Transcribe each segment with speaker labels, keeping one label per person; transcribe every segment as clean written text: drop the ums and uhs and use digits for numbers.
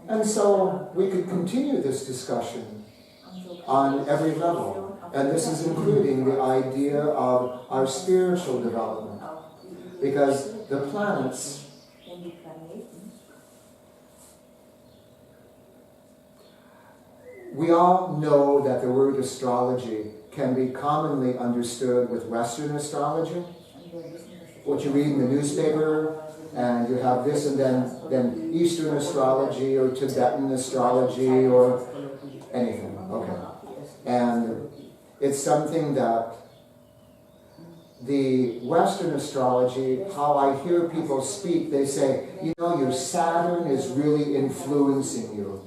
Speaker 1: And so we could continue this discussion on every level. And this is including the idea of our spiritual development. Because the planets, we all know that the word astrology can be commonly understood with Western astrology. What you read in the newspaper, and you have this, and then Eastern astrology or Tibetan astrology or anything. Okay. And it's something that the Western astrology, how I hear people speak, they say, you know, your Saturn is really influencing you.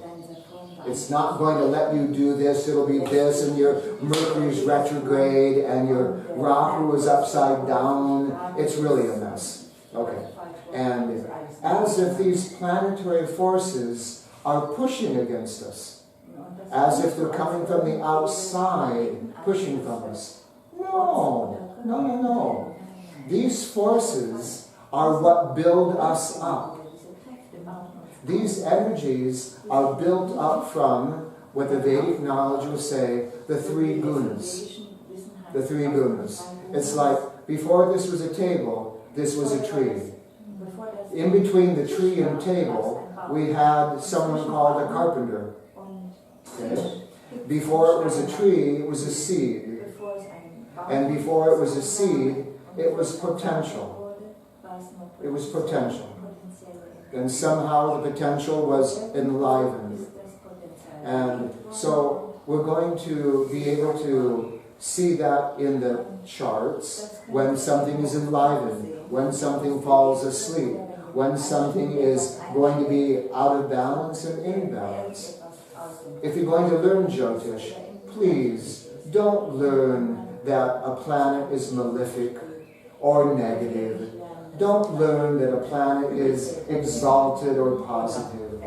Speaker 1: It's not going to let you do this, it'll be this, and your Mercury's retrograde, and your Rahu is upside down. It's really a mess. Okay. And as if these planetary forces are pushing against us, as if they're coming from the outside, pushing from us. No, no, no, no. These forces are what build us up. These energies are built up from what the Vedic knowledge will say, the three gunas. The three gunas. It's like, before this was a table, this was a tree. In between the tree and table, we had someone called a carpenter. Okay? Before it was a tree, it was a seed. And before it was a seed, it was potential. It was potential. And somehow the potential was enlivened. And so we're going to be able to see that in the charts when something is enlivened, when something falls asleep, when something is going to be out of balance and in balance. If you're going to learn Jyotish, please don't learn that a planet is malefic or negative. Don't learn that a planet is exalted or positive.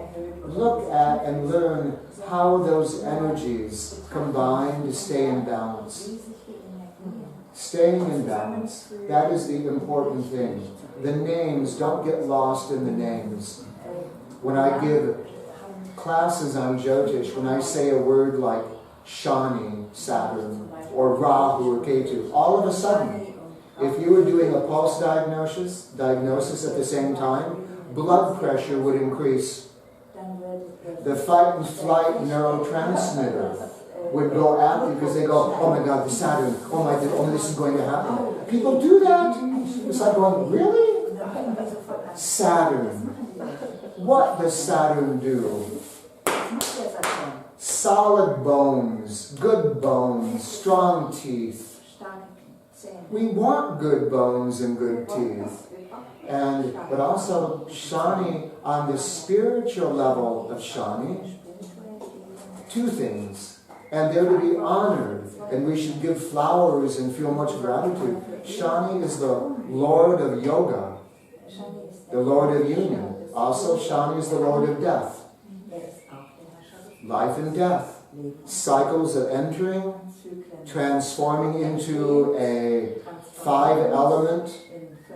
Speaker 1: Look at and learn how those energies combine to stay in balance. Staying in balance, that is the important thing. The names, don't get lost in the names. When I give classes on Jyotish, when I say a word like Shani, Saturn, or Rahu or Ketu, all of a sudden, if you were doing a pulse diagnosis at the same time, blood pressure would increase. The fight and flight neurotransmitter would go out because they go, oh my God, the Saturn, oh my God, oh, this is going to happen. People do that. It's like going, really? Saturn. What does Saturn do? Solid bones, good bones, strong teeth. We want good bones and good teeth. But also Shani, on the spiritual level of Shani, two things. And they're to be honored. And we should give flowers and feel much gratitude. Shani is the Lord of Yoga, the Lord of Union. Also, Shani is the Lord of Death. Life and death. Cycles of entering, transforming into a 5-element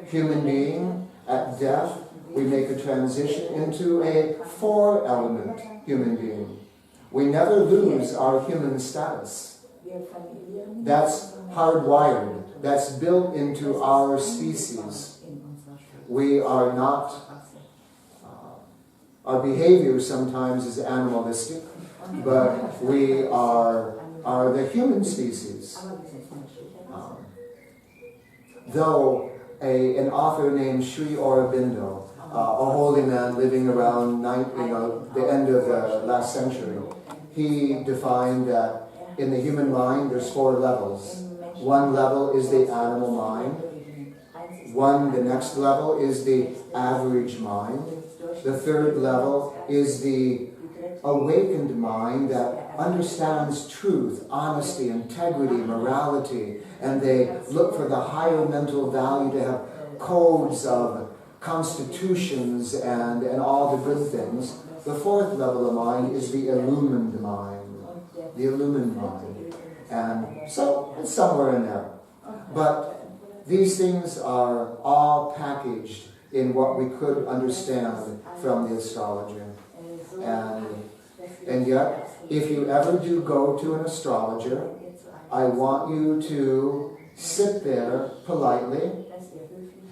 Speaker 1: human being. At death, we make a transition into a 4-element human being. We never lose our human status. That's hardwired. That's built into our species. We are not, our behavior sometimes is animalistic, but we are the human species. Though an author named Sri Aurobindo, a holy man living around the end of the last century, he defined that in the human mind there's 4 levels. One level is the animal mind. The next level is the average mind. The third level is the awakened mind that understands truth, honesty, integrity, morality, and they look for the higher mental value to have codes of constitutions and all the good things. The 4th level of mind is the illumined mind. The illumined mind. And so it's somewhere in there. But these things are all packaged in what we could understand from the astrology. And yet, if you ever do go to an astrologer, I want you to sit there politely,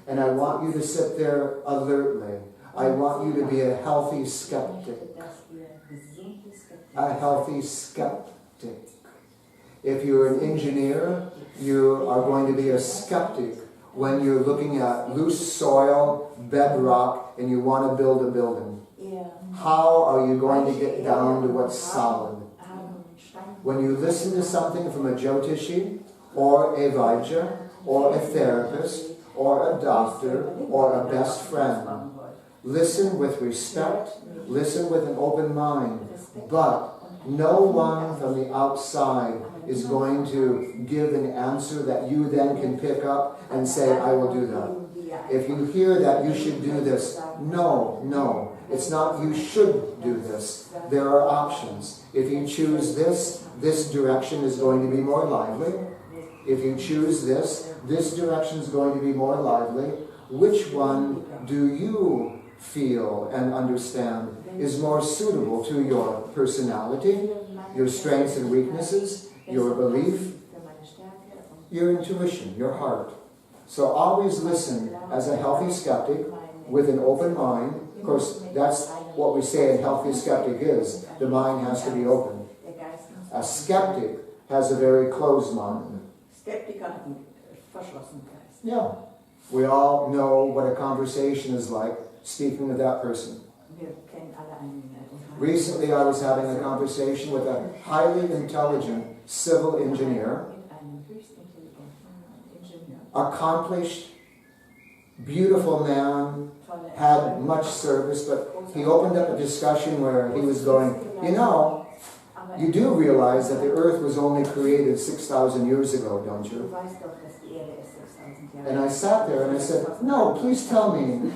Speaker 1: and I want you to sit there alertly. I want you to be a healthy skeptic. A healthy skeptic. If you're an engineer, you are going to be a skeptic when you're looking at loose soil, bedrock, and you want to build a building. How are you going to get down to what's solid? When you listen to something from a Jyotishi, or a Vaidya, or a therapist, or a doctor, or a best friend, listen with respect, listen with an open mind, but no one from the outside is going to give an answer that you then can pick up and say, I will do that. If you hear that you should do this, no. It's not you should do this. There are options. If you choose this, this direction is going to be more lively. If you choose this, this direction is going to be more lively. Which one do you feel and understand is more suitable to your personality, your strengths and weaknesses, your belief, your intuition, your heart? So always listen as a healthy skeptic with an open mind. Of course, that's what we say a healthy skeptic is. The mind has to be open. A skeptic has a very closed mind. Yeah. We all know what a conversation is like speaking with that person. Recently I was having a conversation with a highly intelligent civil engineer, accomplished, beautiful man, had much service, but he opened up a discussion where he was going, you know, you do realize that the earth was only created 6,000 years ago, don't you? And I sat there and I said, no, please tell me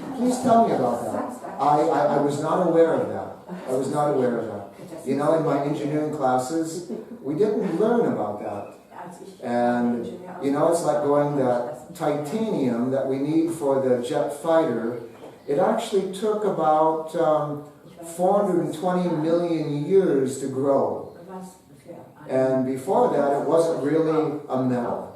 Speaker 1: about that. I was not aware of that. I was not aware of that. You know, in my engineering classes, we didn't learn about that. And, you know, it's like going that titanium that we need for the jet fighter. It actually took about 420 million years to grow. And before that, it wasn't really a metal.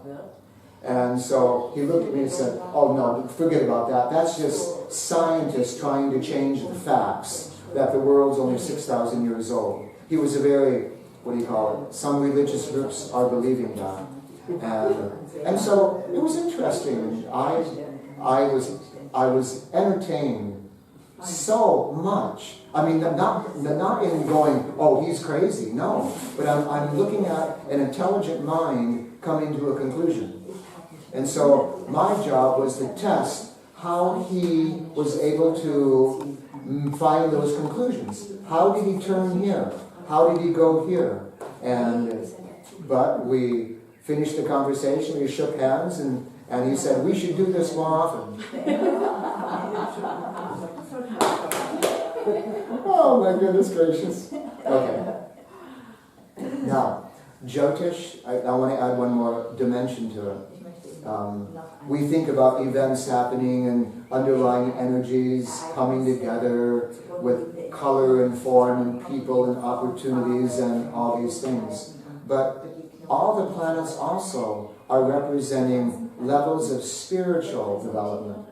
Speaker 1: And so he looked at me and said, oh no, forget about that. That's just scientists trying to change the facts that the world's only 6,000 years old. He was a very, what do you call it? Some religious groups are believing that. And so it was interesting. I was entertained so much. I mean, not in going, oh, he's crazy. No. But I'm looking at an intelligent mind coming to a conclusion. And so my job was to test how he was able to find those conclusions. How did he turn here? How did he go here? But we finished the conversation, we shook hands, and he said, we should do this more often. Oh my goodness gracious. Okay. Now, Jyotish, I want to add one more dimension to it. We think about events happening and underlying energies coming together with color and form and people and opportunities and all these things. But all the planets also are representing levels of spiritual development.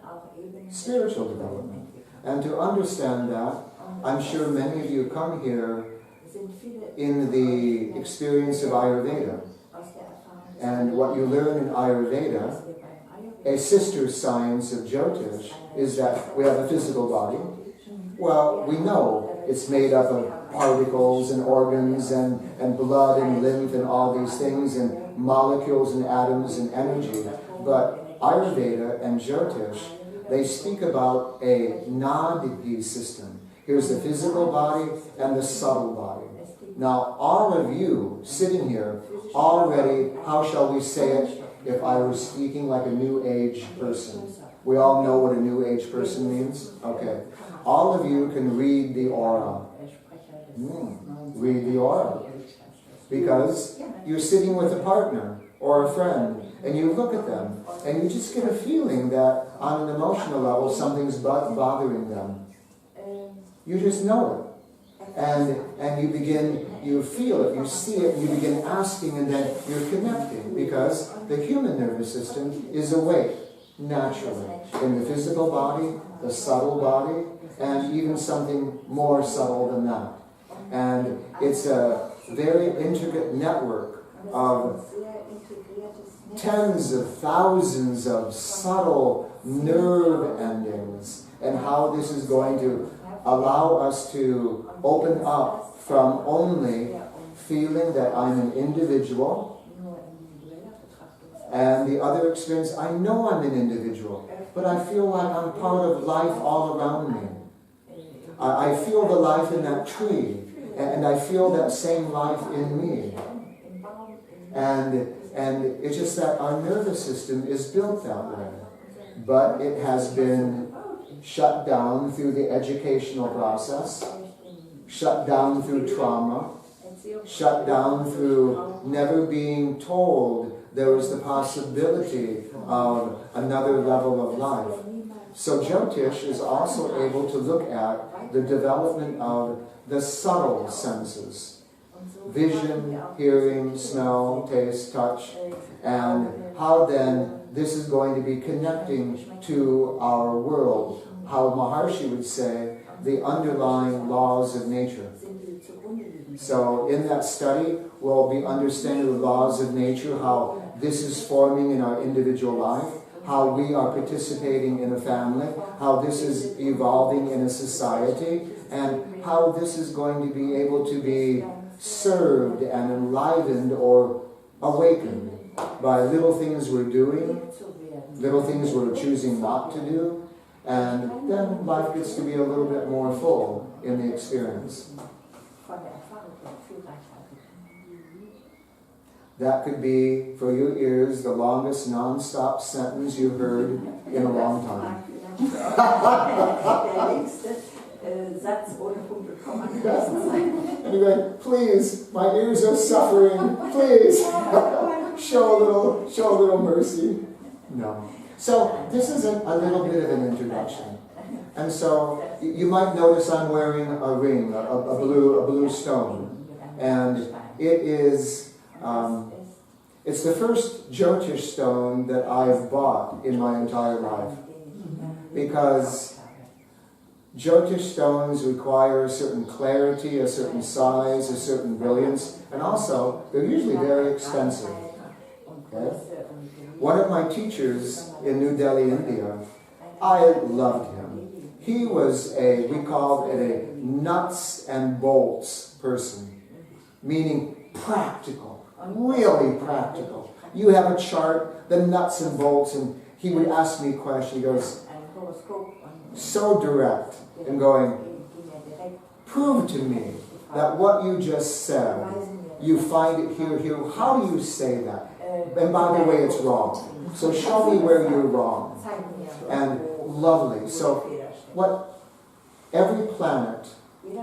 Speaker 1: Spiritual development. And to understand that, I'm sure many of you come here in the experience of Ayurveda. And what you learn in Ayurveda, a sister science of Jyotish, is that we have a physical body. Well, we know it's made up of particles and organs and blood and lymph and all these things and molecules and atoms and energy. But Ayurveda and Jyotish, they speak about a Nadi system. Here's the physical body and the subtle body. Now, all of you sitting here already, how shall we say it, if I were speaking like a New Age person? We all know what a New Age person means? Okay. All of you can read the aura. Read the aura. Because you're sitting with a partner. or a friend, and you look at them, and you just get a feeling that on an emotional level something's bothering them. You just know it. And you feel it, you see it, you begin asking, and then you're connecting, because the human nervous system is awake naturally in the physical body, the subtle body, and even something more subtle than that. And it's a very intricate network of tens of thousands of subtle nerve endings, and how this is going to allow us to open up from only feeling that I'm an individual, and the other experience, I know I'm an individual, but I feel like I'm part of life all around me. I feel the life in that tree, and I feel that same life in me. And it's just that our nervous system is built that way. But it has been shut down through the educational process, shut down through trauma, shut down through never being told there was the possibility of another level of life. So Jyotish is also able to look at the development of the subtle senses. Vision, hearing, smell, taste, touch, and how then this is going to be connecting to our world. How Maharshi would say, the underlying laws of nature. So in that study, we'll be understanding the laws of nature, how this is forming in our individual life, how we are participating in a family, how this is evolving in a society, and how this is going to be able to be served and enlivened or awakened by little things we're doing, little things we're choosing not to do, and then life gets to be a little bit more full in the experience. That could be, for your ears, the longest non-stop sentence you've heard in a long time. And you're like, please, my ears are suffering, please, show a little mercy. No. So this is a little bit of an introduction. And so you might notice I'm wearing a ring, a blue stone. And it is, it's the first Jyotish stone that I've bought in my entire life. Because Jyotish stones require a certain clarity, a certain size, a certain brilliance, and also they're usually very expensive. Okay? One of my teachers in New Delhi, India, I loved him. He was we called it a nuts and bolts person, meaning practical, really practical. You have a chart, the nuts and bolts, and he would ask me a question. He goes, so direct, and going, prove to me that what you just said, you find it here. How do you say that? And by the way, it's wrong. So show me where you're wrong. And lovely. So every planet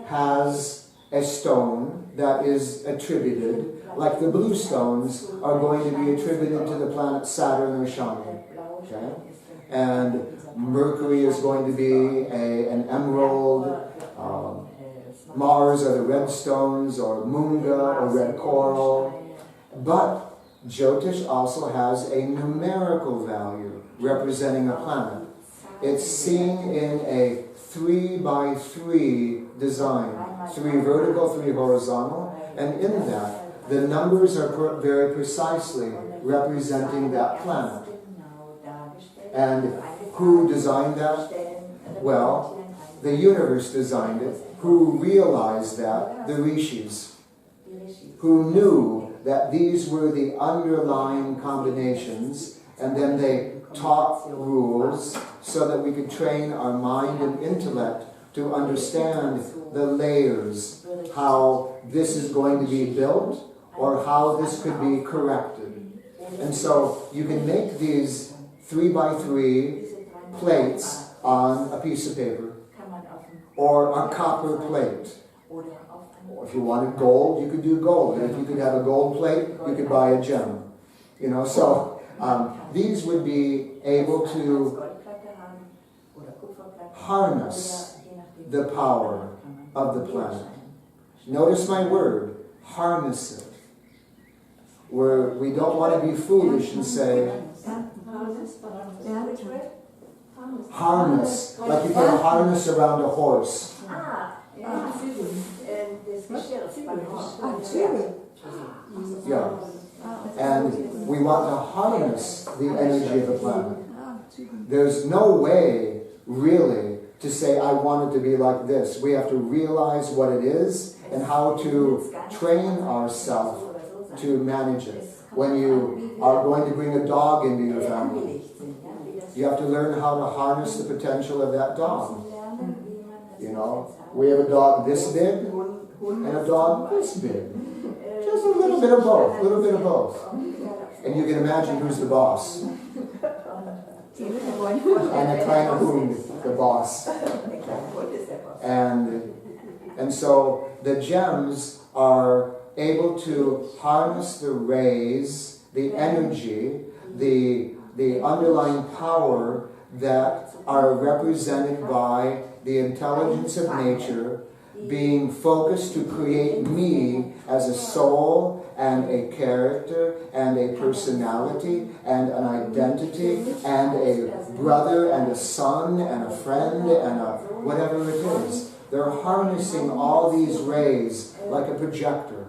Speaker 1: has a stone that is attributed, like the blue stones are going to be attributed to the planet Saturn or Shani. Okay? And Mercury is going to be an emerald. Mars are the red stones, or Munga, or red coral. But Jyotish also has a numerical value representing a planet. It's seen in a 3x3 design. 3 vertical, 3 horizontal. And in that, the numbers are very precisely representing that planet. And who designed that? Well, the universe designed it. Who realized that? The rishis. Who knew that these were the underlying combinations, and then they taught rules so that we could train our mind and intellect to understand the layers, how this is going to be built, or how this could be corrected. And so you can make these 3x3 plates on a piece of paper, or a copper plate. If you wanted gold, you could do gold. And if you could have a gold plate, you could buy a gem. You know, so these would be able to harness the power of the planet. Notice my word, harness it. Where we don't want to be foolish and say, harness, like you put a harness around a horse. Yeah. And we want to harness the energy of the planet. There's no way, really, to say, I want it to be like this. We have to realize what it is and how to train ourselves to manage it. When you are going to bring a dog into your family, you have to learn how to harness the potential of that dog. You know, we have a dog this big and a dog this big. Just a little bit of both, a little bit of both. And you can imagine who's the boss. And a kleiner Hund, the boss. And so the gems are able to harness the rays, the energy, the underlying power that are represented by the intelligence of nature being focused to create me as a soul and a character and a personality and an identity and a brother and a son and a friend and a whatever it is. They're harnessing all these rays like a projector.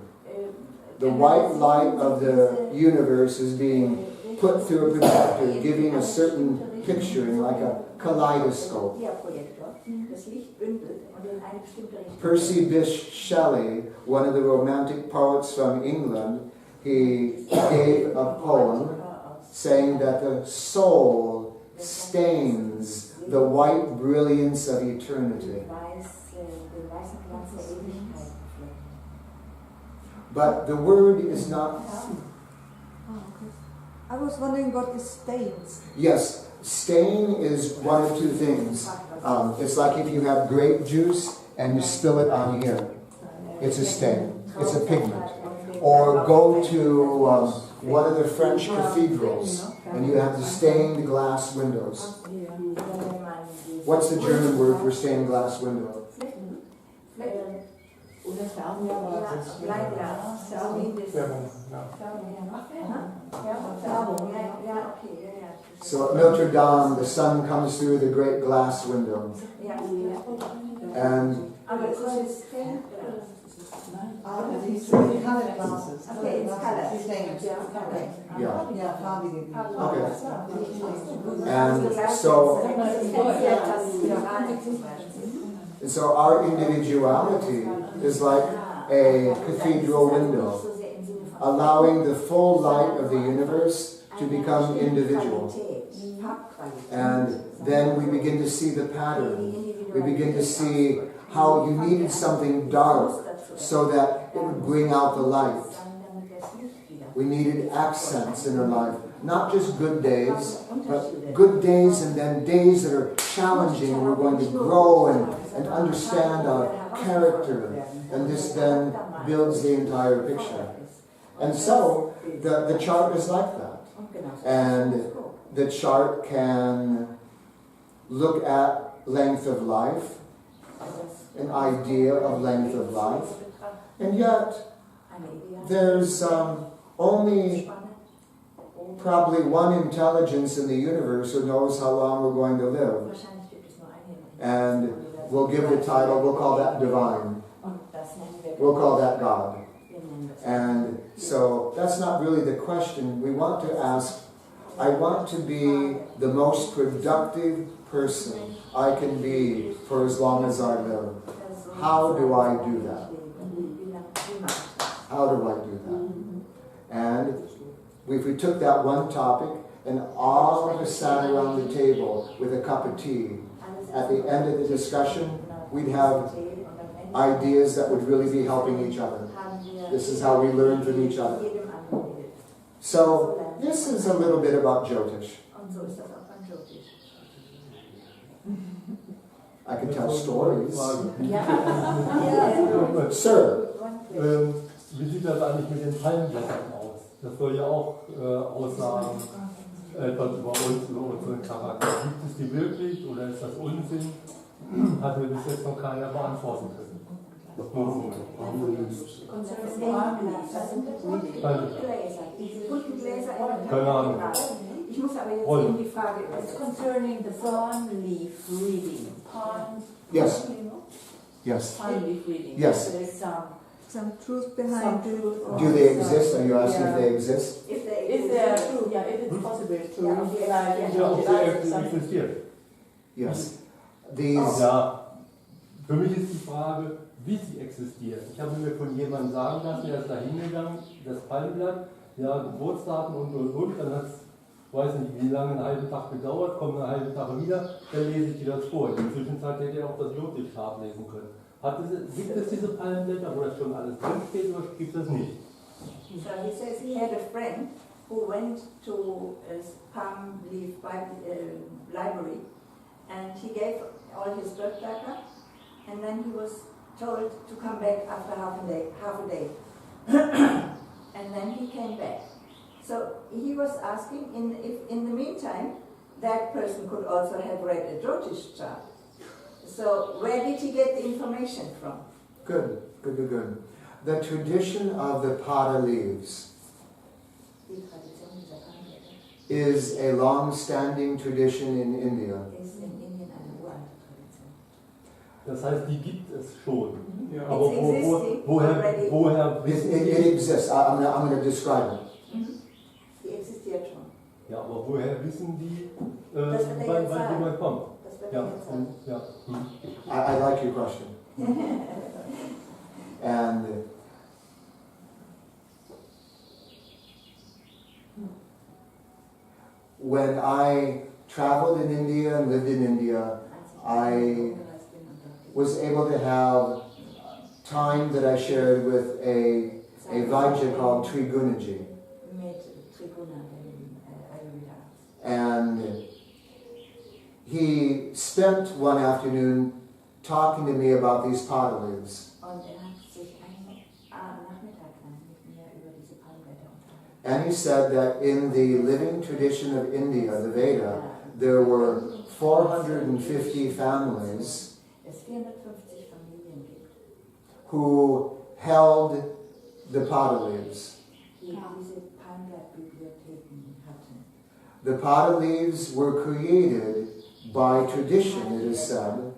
Speaker 1: The white light of the universe is being put through a projector, giving a certain picture in like a kaleidoscope. Percy Bysshe Shelley, one of the romantic poets from England, he gave a poem saying that the soul stains the white brilliance of eternity. But the word is not...
Speaker 2: I was wondering what is stains.
Speaker 1: Yes, stain is one of two things. It's like if you have grape juice and you spill it on here. It's a stain. It's a pigment. Or go to one of the French cathedrals and you have the stained glass windows. What's the German word for stained glass window? So at Notre Dame, the sun comes through the great glass window. And And so our individuality is like a cathedral window, allowing the full light of the universe to become individual. And then we begin to see the pattern. We begin to see how you needed something dark so that it would bring out the light. We needed accents in our life. Not just good days, but good days and then days that are challenging. We're going to grow and understand our character. And this then builds the entire picture. And so the chart is like that. And the chart can look at length of life, an idea of length of life. And yet, there's only probably one intelligence in the universe who knows how long we're going to live. And we'll give the title, we'll call that divine. We'll call that God. And so that's not really the question. We want to ask, I want to be the most productive person I can be for as long as I live. How do I do that? How do I do that? And if we took that one topic and all of us sat around the table with a cup of tea, at the end of the discussion, we'd have ideas that would really be helping each other. This is how we learn from each other. So, this is a little bit about Jyotish. I can tell stories. Sir.
Speaker 3: Wie sieht das eigentlich mit den Palmblättern aus? Das soll ja auch aussagen, etwas über uns, über unseren Charakter. Gibt es die wirklich oder ist das Unsinn? Hat mir bis jetzt noch keiner beantworten können. Das nur so. Keine Ahnung.
Speaker 4: Ich muss aber jetzt eben die Frage, concerning the palm leaf reading. Palm
Speaker 1: Yes. Yes.
Speaker 4: leaf reading.
Speaker 1: Yes.
Speaker 4: There is
Speaker 2: Some truth behind it.
Speaker 1: Do they exist? Are you asking if they exist?
Speaker 4: if it's possible to read
Speaker 3: Ja, ob sie existiert.
Speaker 1: Yes. These.
Speaker 3: Ja, für mich ist die Frage, wie sie existiert. Ich habe mir von jemandem sagen lassen, er ist da hingegangen, das Palmblatt, ja, Geburtsdaten und, dann hat es, weiß nicht wie lange, einen halben Tag gedauert, kommt einen halben Tag wieder, dann lese ich dir das vor. In der Zwischenzeit hätte er auch das Jyotish lesen können. Gibt es diese Palmblätter, wo das schon alles drinsteht, oder gibt es nicht?
Speaker 4: So he says he had a friend who went to a palm leaf library and he gave all his birth data and then he was told to come back after half a day. And then he came back. So he was asking if in the meantime that person could also have read a Jyotish chart. So where did he get the information from?
Speaker 1: Good. The tradition of the pada leaves
Speaker 4: Die Tradition dieser Palmblätter
Speaker 1: is a long-standing tradition in India.
Speaker 4: ist in Indien eine uralte Tradition.
Speaker 3: Das heißt, die gibt es schon.
Speaker 4: Ja.
Speaker 3: Aber woher
Speaker 1: It
Speaker 3: wissen Sie?
Speaker 1: exists. I'm going to describe it.
Speaker 4: Die existiert schon.
Speaker 3: Ja, aber woher wissen die,
Speaker 4: Das wird er jetzt
Speaker 3: wann
Speaker 4: sagen.
Speaker 3: jemand kommt?
Speaker 4: Das wird
Speaker 3: Ja,
Speaker 4: er jetzt sagen.
Speaker 3: ja.
Speaker 1: I like your question. And when I traveled in India and lived in India, I was able to have time that I shared with a Vaidya called Trigunaji.
Speaker 4: Mit Triguna, dem Ayurveda.
Speaker 1: And he spent one afternoon talking to me about these pada leaves.
Speaker 4: Und hat sich einen Nachmittag lang mit mir über diese Palmblätter unterhalten.
Speaker 1: And he said that in the living tradition of India, the Veda, there were 450 families
Speaker 4: Es 450 Familien gibt,
Speaker 1: who held the pada leaves.
Speaker 4: die diese Palmblattbibliotheken hatten.
Speaker 1: The pada leaves were created by tradition, it is said,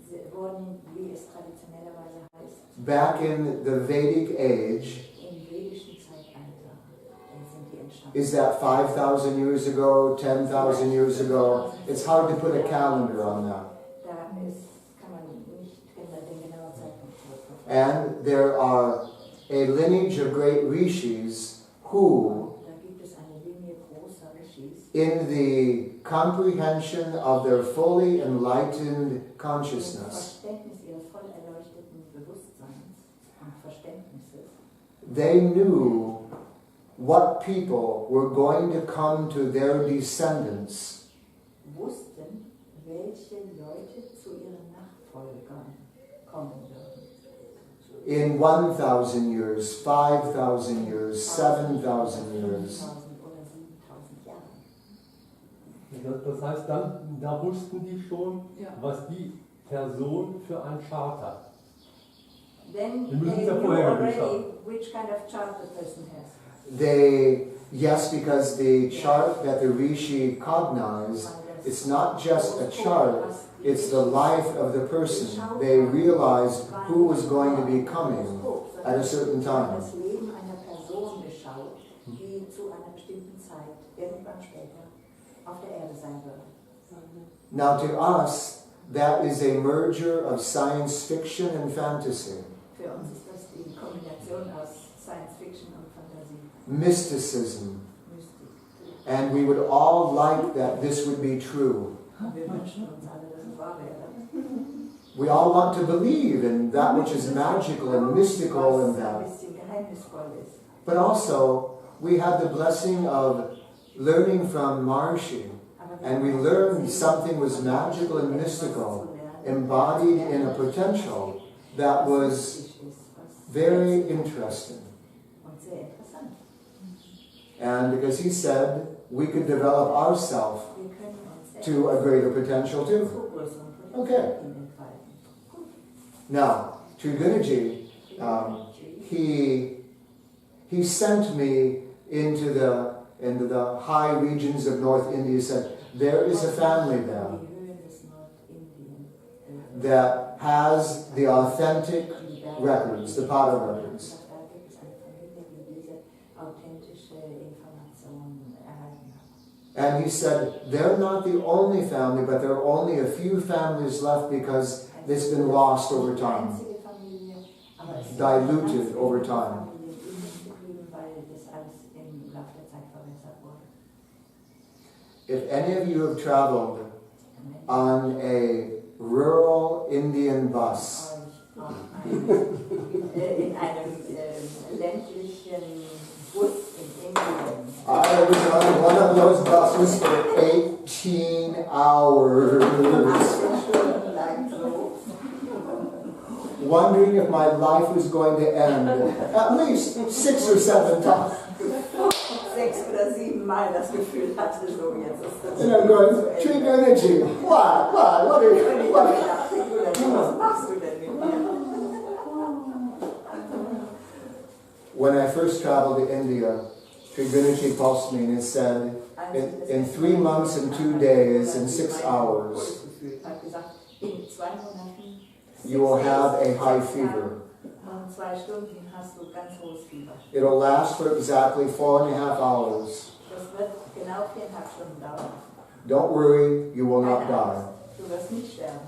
Speaker 4: Sie wurden, wie es traditionellerweise heißt,
Speaker 1: back in the Vedic age.
Speaker 4: im vedischen Zeitalter sind die entstanden.
Speaker 1: Is that 5,000 years ago, 10,000 years ago? It's hard to put a calendar on that.
Speaker 4: Kann man nicht den genauen Zeitpunkt zurückverfolgen.
Speaker 1: And there are a lineage of great rishis who,
Speaker 4: Da gibt es eine Linie großer Rishis,
Speaker 1: in the comprehension of their fully enlightened
Speaker 4: im
Speaker 1: consciousness,
Speaker 4: Verständnis ihres voll erleuchteten Bewusstseins und Verständnisses,
Speaker 1: they knew what people were going to come to their descendants
Speaker 4: wussten, welche Leute zu ihren Nachfolgern kommen würden.
Speaker 1: in 1,000 years, 5,000 years, 7,000 years.
Speaker 4: 5.000 oder 7.000 Jahren.
Speaker 3: Das heißt, da wussten die schon, was die Person für ein Chart hat.
Speaker 4: Then
Speaker 3: Wir müssen
Speaker 4: they
Speaker 3: es ja
Speaker 4: knew
Speaker 3: vorher
Speaker 4: already
Speaker 3: geschaut.
Speaker 4: which kind of chart the person has.
Speaker 1: Yes, because the chart that the rishi cognized, it's not just a chart, it's the life of the person. They realized who was going to be coming at a certain time.
Speaker 4: Das Leben einer Person geschaut, die zu einer bestimmten Zeit irgendwann später auf der Erde sein wird.
Speaker 1: Now to us, that is a merger of science fiction and fantasy.
Speaker 4: Für uns ist das die Kombination aus Science Fiction und Fantasie,
Speaker 1: Mysticism.
Speaker 4: Mystik.
Speaker 1: And we would all like that this would be true.
Speaker 4: Wir wünschen uns alle, dass es wahr wäre.
Speaker 1: We all want to believe in that which is magical and mystical and
Speaker 4: Was ein
Speaker 1: that.
Speaker 4: bisschen geheimnisvoll ist.
Speaker 1: But also, we have the blessing of learning from Maharishi. And we learned something was magical and mystical, embodied in a potential that was very interesting.
Speaker 4: Und sehr interessant.
Speaker 1: And because he said we could develop ourselves
Speaker 4: Wir können uns selbst
Speaker 1: to a greater potential too.
Speaker 4: zu größeren
Speaker 1: Okay.
Speaker 4: Potenzialen entfalten. Gut.
Speaker 1: Now, Trigunaji, he sent me into the high regions of North India. He said, there is a family there that has the authentic records, the Pada records. And he said, they're not the only family, but there are only a few families left because it's been lost over time, diluted over time. If any of you have traveled on a rural Indian bus,
Speaker 4: in einem ländlichen Bus in Indien.
Speaker 1: I was on one of those buses for 18 hours,
Speaker 4: 18 Stunden lang so.
Speaker 1: wondering if my life was going to end at least 6 or 7 times.
Speaker 4: 6 oder 7 Mal das Gefühl hatte, so jetzt ist das.
Speaker 1: And I'm going, Trigunaji, what are
Speaker 4: Und
Speaker 1: you,
Speaker 4: ich habe gedacht, Trigunaji, was machst du denn mit mir?
Speaker 1: When I first traveled to India, Trigunaji pulsed me and said, in 3 months and 2 days and 6 hours,
Speaker 4: In 2 Monaten
Speaker 1: you will have a high fever.
Speaker 4: 2 Stunden hast du ganz hohes Fieber.
Speaker 1: It'll last for exactly 4.5 hours.
Speaker 4: Das wird genau 4,5 Stunden dauern.
Speaker 1: Don't worry, you will not
Speaker 4: Keine
Speaker 1: die.
Speaker 4: Angst, du wirst nicht sterben.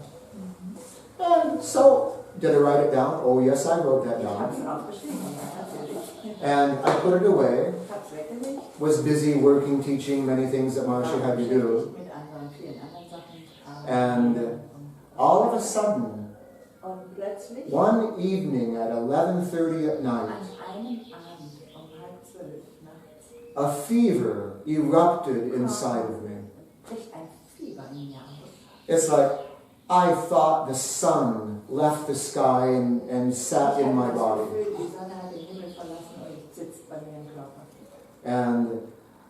Speaker 1: And so, did I write it down? Oh yes, I wrote that
Speaker 4: Ich habe
Speaker 1: down.
Speaker 4: es aufgeschrieben, ja, natürlich.
Speaker 1: And I put it away,
Speaker 4: Ich habe es weggelegt.
Speaker 1: was busy working, teaching, many things that Marsha had to do.
Speaker 4: Mit anderen, vielen anderen Sachen.
Speaker 1: And all of a sudden,
Speaker 4: Und plötzlich,
Speaker 1: one evening at 11:30 at
Speaker 4: an
Speaker 1: night,
Speaker 4: einem Abend um 11:30 nachts,
Speaker 1: a fever erupted inside of me.
Speaker 4: bricht ein Fieber in mir aus.
Speaker 1: It's like I thought the sun left the sky and sat
Speaker 4: Ich
Speaker 1: in my
Speaker 4: hatte das
Speaker 1: body.
Speaker 4: Gefühl, die Sonne hat den Himmel verlassen und sitzt bei mir im Körper.
Speaker 1: And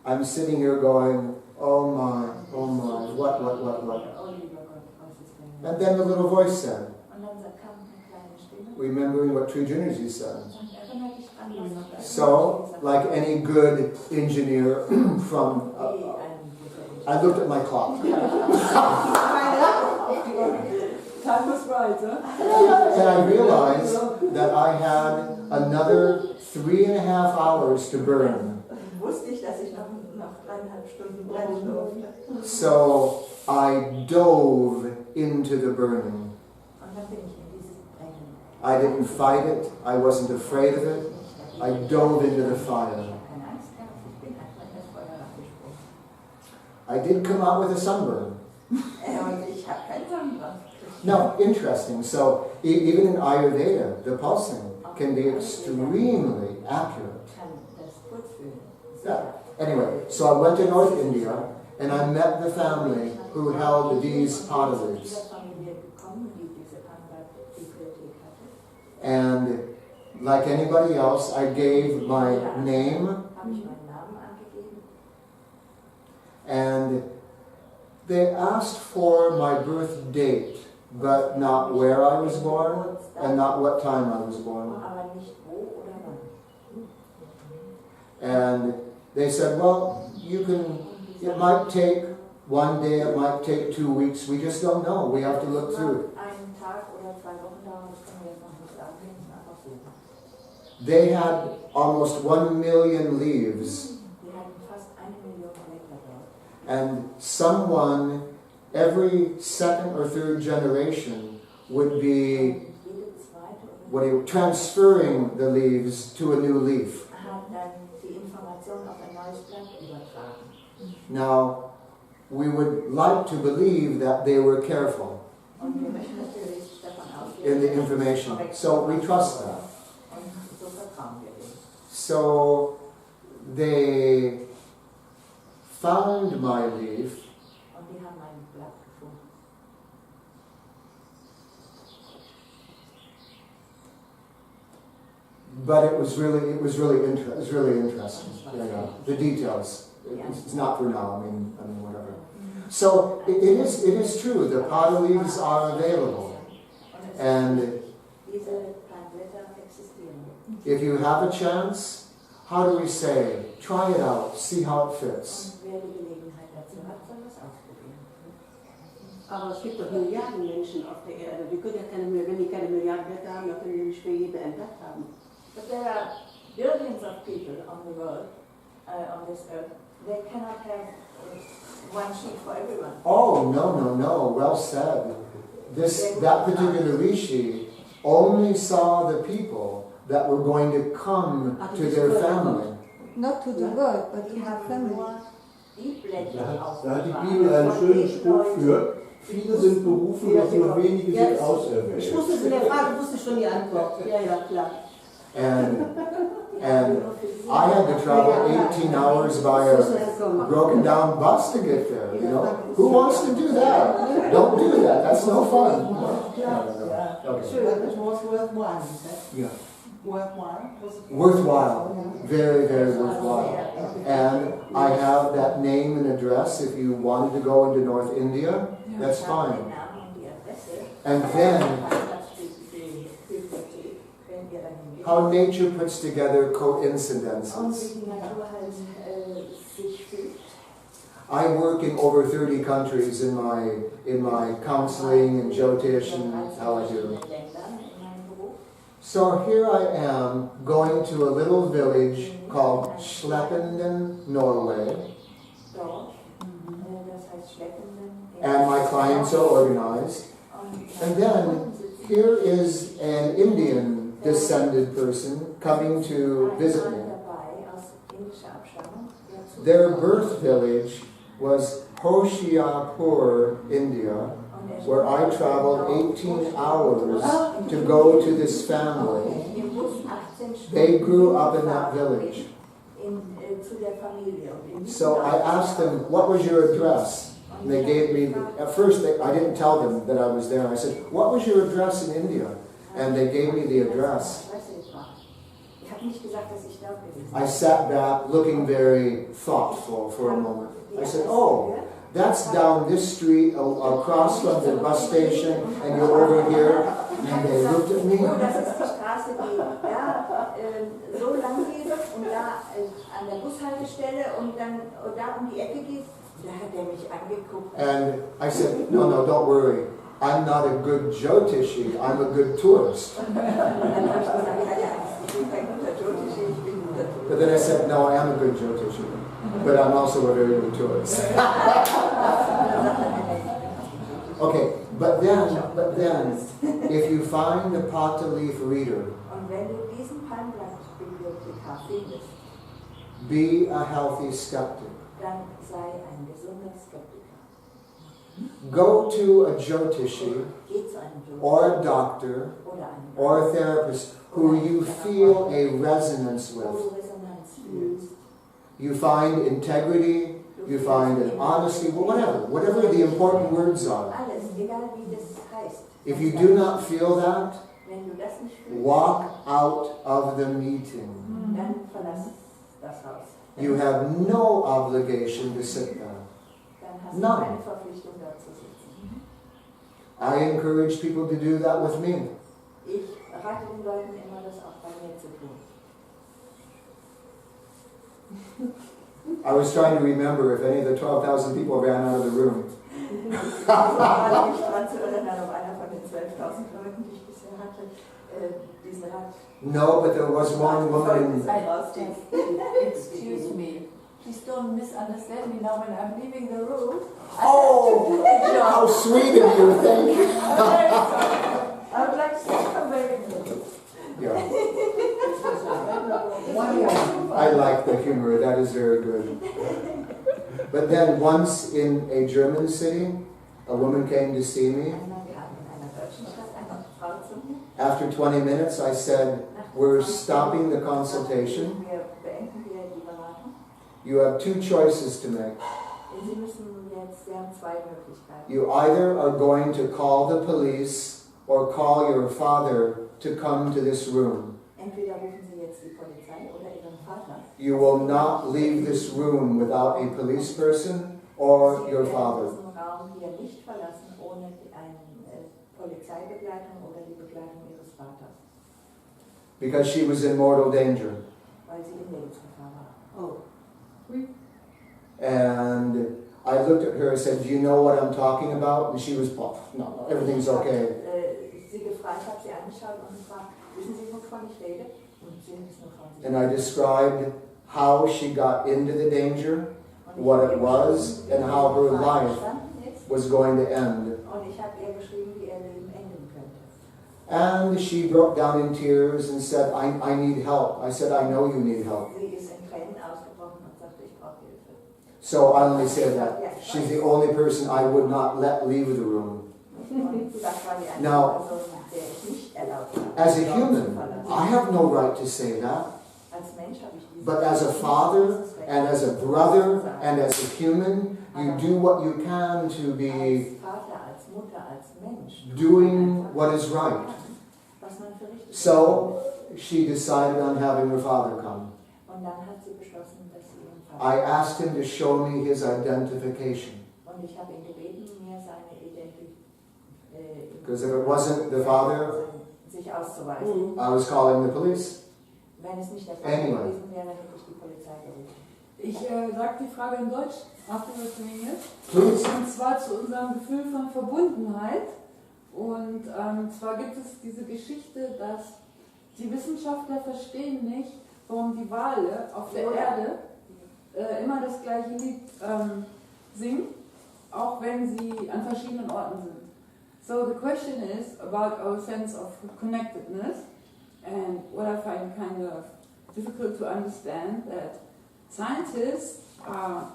Speaker 1: I'm sitting here going, oh my, what?
Speaker 4: Oh lieber Gott, was ist denn
Speaker 1: And then the little voice said,
Speaker 4: Und dann kam eine kleine Stimme.
Speaker 1: remembering what Trijunaji said.
Speaker 4: Und erinnere dich dran, was
Speaker 1: So, like any good engineer from, I looked at my clock.
Speaker 2: Time was right, huh?
Speaker 1: And I realized that I had another 3.5 hours to burn.
Speaker 4: Wusste ich, dass ich noch 3,5 Stunden brennen durfte.
Speaker 1: So I dove into the burning.
Speaker 4: Und dann bin ich in dieses Brennen.
Speaker 1: I didn't fight it. I wasn't afraid of it. I dove into the fire.
Speaker 4: Ich habe keine Angst gehabt, ich bin einfach in das Feuer reingesprungen.
Speaker 1: I did come out with a sunburn.
Speaker 4: Und ich habe keinen Sonnenbrand.
Speaker 1: Now, interesting. So even in Ayurveda, the pulsing can be extremely accurate.
Speaker 4: Kann das kurz fühlen.
Speaker 1: Yeah. Anyway, so I went to North India and I met the family who held these pada leaves.
Speaker 4: Dieser Familie gekommen, die diese Panda-Bibliothek hatte.
Speaker 1: And like anybody else, I gave my name
Speaker 4: Habe ich meinen Namen angegeben.
Speaker 1: and they asked for my birth date, but not where I was born and not what time I was born.
Speaker 4: Aber nicht wo oder wann.
Speaker 1: And they said, well, it might take 1 day, it might take 2 weeks, we just don't know, we have to look through it.
Speaker 4: Einen Tag oder 2 Wochen dauern, das können wir jetzt noch nicht sagen, wir müssen einfach suchen.
Speaker 1: They had almost 1 million leaves,
Speaker 4: Wir hatten fast 1 Million Blätter dort.
Speaker 1: and someone, every second or third generation, would be
Speaker 4: Jede zweite
Speaker 1: transferring the leaves to a new leaf.
Speaker 4: hat dann die Information auf ein neues Blatt übertragen.
Speaker 1: Now, we would like to believe that they were careful
Speaker 4: Und wir möchten natürlich davon
Speaker 1: in the
Speaker 4: ausgehen,
Speaker 1: information, so we trust that.
Speaker 4: und so vertrauen wir dem.
Speaker 1: So they found my leaf
Speaker 4: Und die haben ein Blatt gefunden.
Speaker 1: but it was really interesting. Yeah. The details. It's not for now. I mean whatever. So it is true. The pot leaves are available, and if you have a chance, how do we say? Try it out. See how it fits.
Speaker 5: Aber es gibt doch Milliarden Menschen auf der Erde. Wir können ja wenn die keine Milliarden Blätter haben, dann können wir nicht für jeden ein Blatt haben.
Speaker 4: But there are billions of people on the world, on this earth. They cannot have one sheet for everyone.
Speaker 1: Oh, no. Well said. That particular rishi only saw the people that were going to come to their family.
Speaker 6: Not to the world, but to her family.
Speaker 7: Da hat die Bibel einen schönen Spruch für. Viele sind berufen, doch nur wenige sind auserwählt.
Speaker 5: Ich wusste zu der Frage, wusste schon die Antwort. Ja, klar.
Speaker 1: And I had to travel 18 hours by a broken down bus to get there, you know. Who wants to do that? Don't do that. That's no fun.
Speaker 2: Sure, it was worthwhile.
Speaker 1: Yeah.
Speaker 2: Worthwhile?
Speaker 1: Worthwhile. Very, very worthwhile. And I have that name and address if you wanted to go into North India. That's fine. And then how nature puts together coincidences. I work in over 30 countries in my counseling and Jyotish and how I do. So here I am going to a little village called Sleppenden, Norway. And my clients are organized. And then here is an Indian descended person coming to visit me. Their birth village was Hoshiarpur, India, where I traveled 18 hours to go to this family. They grew up in that village. So I asked them, what was your address? And they gave me, at first I didn't tell them that I was there. I said, what was your address in India? And they gave me the address. I sat back looking very thoughtful for a moment. I said, oh, that's down this street across from the bus station and you're over here. And they looked at me.
Speaker 4: So lang geht und da an der Bushaltestelle und dann da die Ecke geht, da hat mich angeguckt.
Speaker 1: And I said, no, don't worry. I'm not a good Jyotishi, I'm a good tourist. But then I said, no, I am a good Jyotishi, but I'm also a very good tourist. Okay, but then, if you find a Pata leaf reader, be a healthy skeptic. Go to a Jyotishi or a doctor or a therapist who you feel a resonance with. You find integrity, you find an honesty, whatever the important words are. If you do not feel that, walk out of the meeting. You have no obligation to sit there. None. I encourage people to do that with me. I was trying to remember if any of the 12,000 people ran out of the room. No, but there was one woman.
Speaker 2: Excuse me. Please don't misunderstand me now when I'm leaving the room.
Speaker 1: Oh, how sweet of you, thank you.
Speaker 2: I would like to come back.
Speaker 1: Yeah. I like the humor, that is very good. But then once in a German city, a woman came to see me. After 20 minutes, I said, we're stopping the consultation. You have two choices to make. You either are going to call the police or call your father to come to this room. you will not leave this room without a police person or your father.
Speaker 4: diesen Raum hier nicht verlassen ohne eine Polizeibegleitung oder die Begleitung ihres Vaters,
Speaker 1: Because she was in mortal danger.
Speaker 4: weil sie in Lebensgefahr war.
Speaker 5: Oh.
Speaker 1: And I looked at her and said, do you know what I'm talking about? And she was, no, everything's okay.
Speaker 4: Sie gefragt, habe sie angeschaut und gefragt, wissen Sie, wovon ich rede? Und sie wissen, wovon sie
Speaker 1: And I described how she got into the danger, what it was, and how her life was going to end.
Speaker 4: Und ich habe ihr beschrieben, wie ihr Leben enden könnte.
Speaker 1: And she broke down in tears and said, I need help. I said, I know you need help.
Speaker 4: Sie ist in Tränen ausgebrochen und sagte, ich brauche Hilfe.
Speaker 1: So I only say that. She's the only person I would not let leave the room.
Speaker 4: Und das war die einzige
Speaker 1: Now,
Speaker 4: Person, der ich nicht erlaubt habe,
Speaker 1: as a
Speaker 4: den Raum zu
Speaker 1: human,
Speaker 4: verlassen.
Speaker 1: I have no right to say that.
Speaker 4: Als Mensch habe ich diese
Speaker 1: But as a father, and as a brother, and as a human, you do what you can to be
Speaker 4: als Vater, als Mutter, als Mensch
Speaker 1: doing what is right.
Speaker 4: was man für richtig
Speaker 1: So she decided on having her father come.
Speaker 4: Und dann hat sie beschlossen, dass sie ihren
Speaker 1: I
Speaker 4: Vater
Speaker 1: asked him to show me his identification.
Speaker 4: und ich habe ihn gebeten, mir seine
Speaker 1: Because if it wasn't the father,
Speaker 4: sich auszuweisen.
Speaker 1: I was calling the police.
Speaker 4: Wenn es nicht der Fall
Speaker 1: Anyway.
Speaker 4: gewesen wäre, hätte ich die Polizei gerufen.
Speaker 2: Ich sage die Frage in Deutsch, afterwards in English.
Speaker 1: Please.
Speaker 2: Und zwar zu unserem Gefühl von Verbundenheit. Und zwar gibt es diese Geschichte, dass die Wissenschaftler verstehen nicht, warum die Wale auf der Erde immer das gleiche Lied singen, auch wenn sie an verschiedenen Orten sind. So the question is about our sense of connectedness, and what I find kind of difficult to understand, that scientists are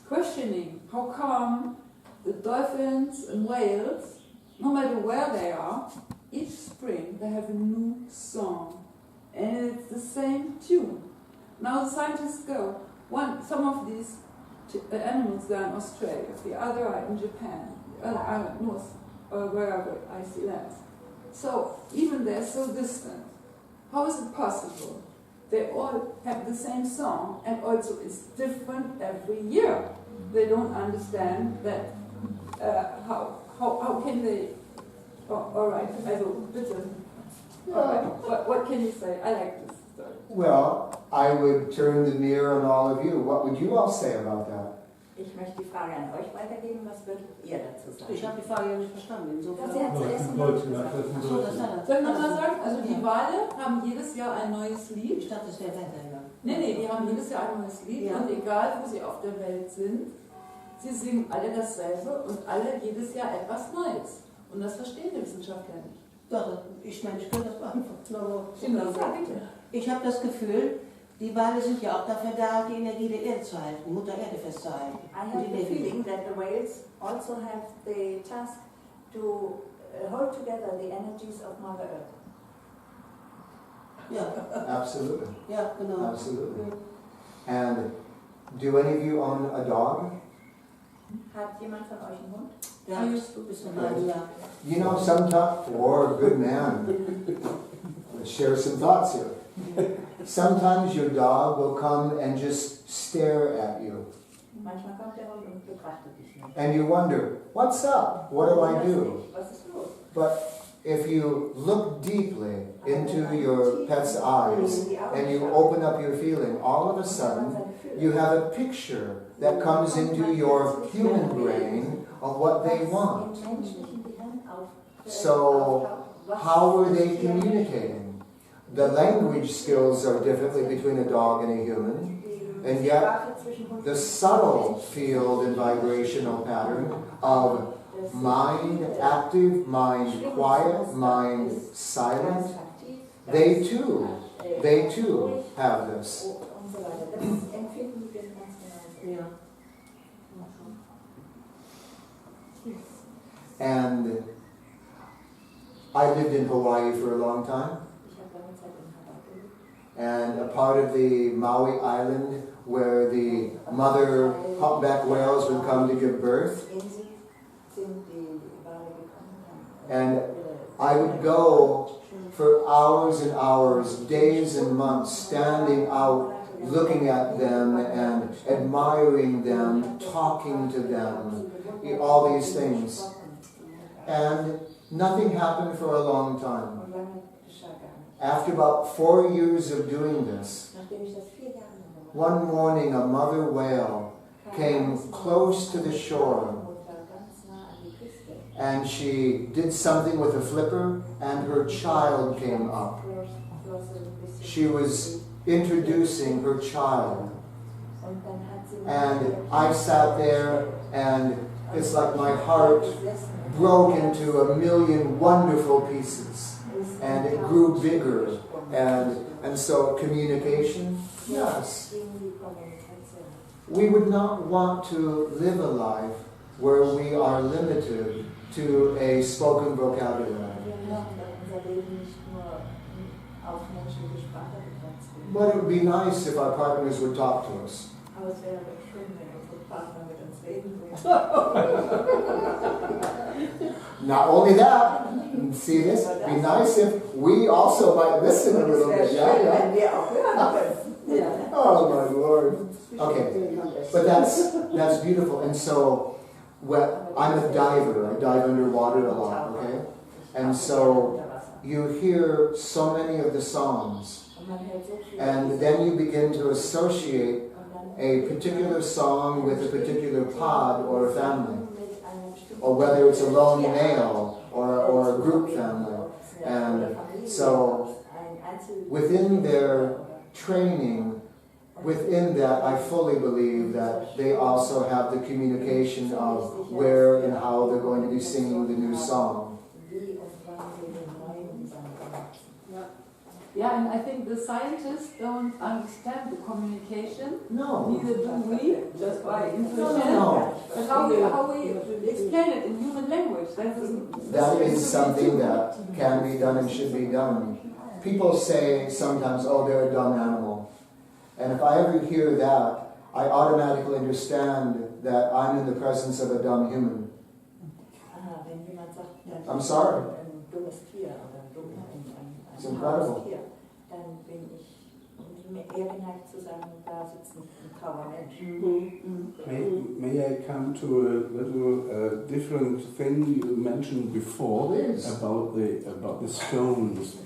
Speaker 2: questioning how come the dolphins and whales, no matter where they are, each spring they have a new song, and it's the same tune. Now the scientists go, some of these animals are in Australia, the other are in Japan, the other are north, or wherever I see lands. So even they're so distant, how is it possible? They all have the same song, and also it's different every year. They don't understand that. How can they? Oh, all right, also bitte. All right. What can you say? I like this story.
Speaker 1: Well, I would turn the mirror on all of you. What would you all say about that?
Speaker 4: Ich möchte die Frage an euch weitergeben, was würdet ihr dazu sagen?
Speaker 5: Ich habe die Frage ja nicht verstanden. Insofern.
Speaker 4: Das hat zuerst in Deutsch gesagt.
Speaker 5: Achso, das hat er.
Speaker 2: Soll ich nochmal sagen? Also die Wale haben jedes Jahr ein neues Lied.
Speaker 5: Ich dachte, das wäre weitergegangen.
Speaker 2: Nee, die haben jedes Jahr ein neues Lied,
Speaker 5: Ja.
Speaker 2: und egal wo sie auf der Welt sind, sie singen alle dasselbe und alle jedes Jahr etwas Neues. Und das verstehen die Wissenschaftler nicht.
Speaker 5: Doch, ich meine, ich könnte das beantworten. Aber
Speaker 2: Stimmt das? Ja, bitte.
Speaker 5: ich habe das Gefühl, die Wale sind ja auch dafür da, die Energie der Erde zu halten, Mutter Erde festzuhalten.
Speaker 4: I
Speaker 5: Und
Speaker 4: have
Speaker 5: die
Speaker 4: the
Speaker 5: leben.
Speaker 4: feeling that the whales also have the task to hold together the energies of Mother Earth.
Speaker 5: Ja,
Speaker 1: Absolutely.
Speaker 5: ja, genau.
Speaker 1: Absolutely. And do any of you own a dog?
Speaker 4: Hat jemand von euch einen Hund?
Speaker 5: Ja, bis zum halben Jahr.
Speaker 1: You know, sometimes, or a good man. Let's share some thoughts here. Sometimes your dog will come and just stare at you.
Speaker 4: Manchmal kommt der Hund und betrachtet dich nicht.
Speaker 1: And you wonder, what's up? What do I do?
Speaker 4: Was ist los?
Speaker 1: But if you look deeply into your pet's eyes and you open up your feeling, all of a sudden you have a picture that comes into your human brain of what they want. So, how were they communicating? The language skills are differently between a dog and a human, and yet the subtle field and vibrational pattern of mind active, mind quiet, mind silent, they too have this.
Speaker 5: Ja.
Speaker 1: And I lived in Hawaii for a long time, and a part of the Maui Island where the mother humpback whales would come to give birth. And I would go for hours and hours, days and months, standing out looking at them and admiring them, talking to them, all these things. And nothing happened for a long time. After about 4 years of doing this, one morning a mother whale came close to the shore, and she did something with a flipper, and her child came up. She was introducing her child. And I sat there, and it's like my heart broke into a million wonderful pieces. And it grew bigger. And so communication, yes. We would not want to live a life where we are limited to a spoken vocabulary. But it would be nice if our partners would talk to us. Not only that, see this? It'd be nice if we also might listen a little bit. Yeah. Oh my Lord. Okay, but that's beautiful. And so, I'm a diver. I dive underwater a lot. Okay, and so you hear so many of the songs, and then you begin to associate a particular song with a particular pod or a family, or whether it's a lone male or a group family. And so within their training, within that, I fully believe that they also have the communication of where and how they're going to be singing the new song.
Speaker 2: Yeah, and I think the scientists don't understand the communication.
Speaker 1: No.
Speaker 2: Neither do we, just by intuition.
Speaker 1: No.
Speaker 2: But how we explain it in human language.
Speaker 1: That is something that can be done and should be done. People say sometimes, oh, they're a dumb animal. And if I ever hear that, I automatically understand that I'm in the presence of a dumb human. I'm sorry. It's incredible.
Speaker 7: May I come to a little different thing you mentioned before about the stones?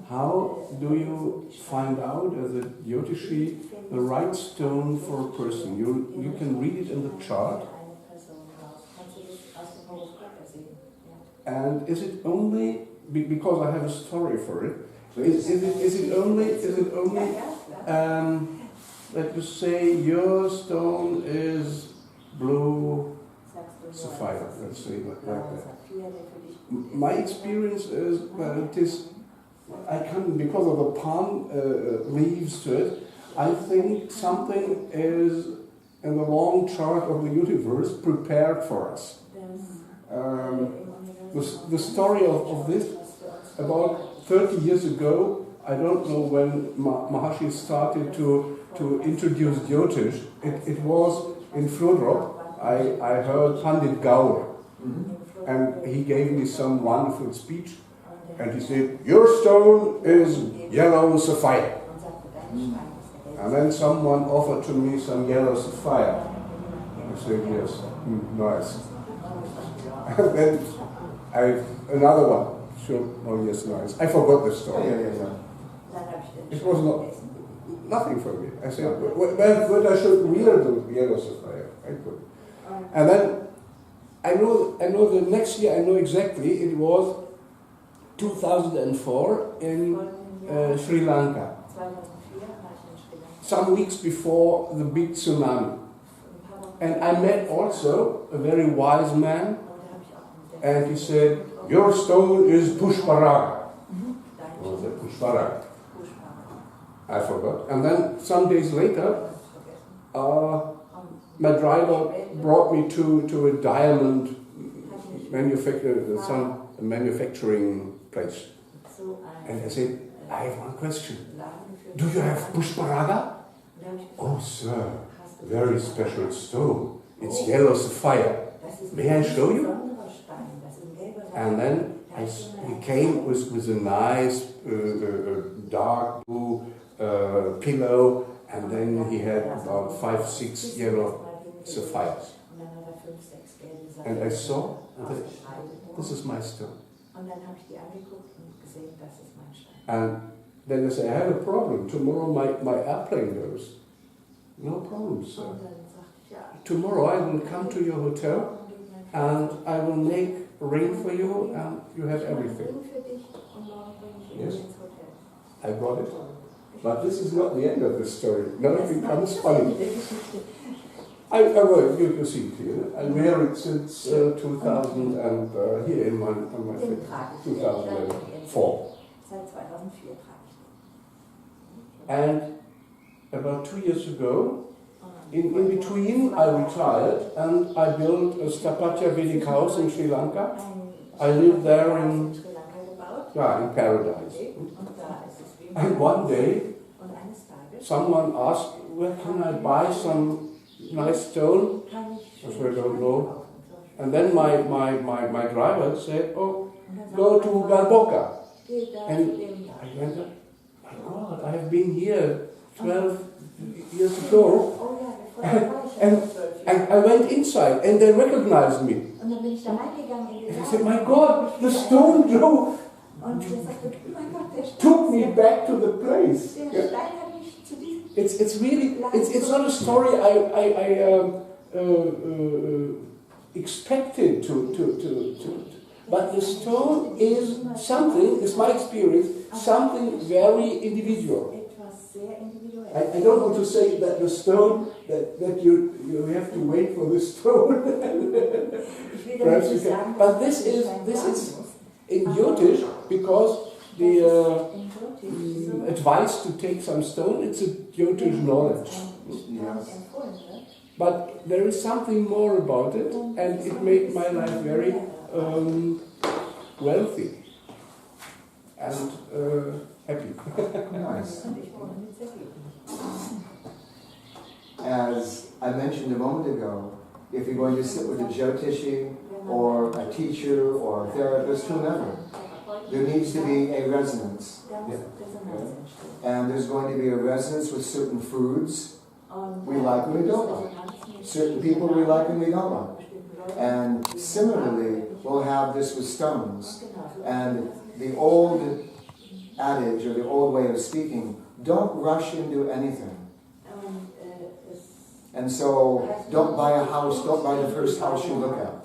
Speaker 7: How do you find out as a Jyotishi the right stone for a person? You can read it in the chart. And is it only because I have a story for it? Is it only let us say your stone is blue sapphire, let's say like that. My experience is that it is, I can, because of the palm leaves to it, I think something is in the long chart of the universe prepared for us. The story of this, about 30 years ago, I don't know when Maharshi started to introduce Jyotish. It was in Flodrop. I heard Pandit Gaur, and he gave me some wonderful speech, and he said, your stone is yellow sapphire. And then someone offered to me some yellow sapphire. I said, yes, nice. And then another one. Sure. Oh yes, nice. I forgot the story. It was nothing for me. I said, but I should wear the yellow sapphire. I could. And then I know the next year. I know exactly. It was 2004 in Sri Lanka. Some weeks before the big tsunami, and I met also a very wise man, and he said, your stone is Pushparaga. What was that? Pushparaga. I forgot. And then some days later, my driver brought me to a diamond manufacturing place. And I said, I have one question. Do you have Pushparaga? Oh, sir, very special stone. It's yellow sapphire. May I show you? And then he came with a nice dark blue pillow And then he had about 5, 6 yellow sapphires. And I saw, and I said, this is my stone. And then I said, I have a problem. Tomorrow my airplane goes. No problem, sir. Tomorrow I will come to your hotel and I will make a ring for you and you have everything. Yes, I got it. But this is not the end of the story. Now it becomes funny. Well, you see it here. I'm married since 2000 and here in my 2004. And about 2 years ago, in between I retired and I built a Stapatya Vedic house in Sri Lanka. I lived there in paradise. And one day, someone asked, where can I buy some nice stone? I said, I don't know. And then my driver said, oh, go to Galboka. And I went, my God, I have been here 12 years ago. And I went inside and they recognized me. And I said, my God, the stone Joe took me back to the place. It's really, it's not a story I expected to. But the stone is something, it's my experience, something very individual. I don't want to say that the stone, that you have to wait for the stone. Perhaps you can. But this is in Jyotish, because the advice to take some stone, it's a Jyotish knowledge. Yes. But there is something more about it, and it made my life very wealthy and happy.
Speaker 1: Nice. As I mentioned a moment ago, if you're going to sit with a Jyotishi or a teacher or a therapist, whomever, there needs to be a resonance. Yeah. And there's going to be a resonance with certain foods we like and we don't like. Certain people we like and we don't like. And similarly, we'll have this with stones. And the old adage or the old way of speaking, don't rush into anything. And so, don't buy a house, don't buy the first house you look at.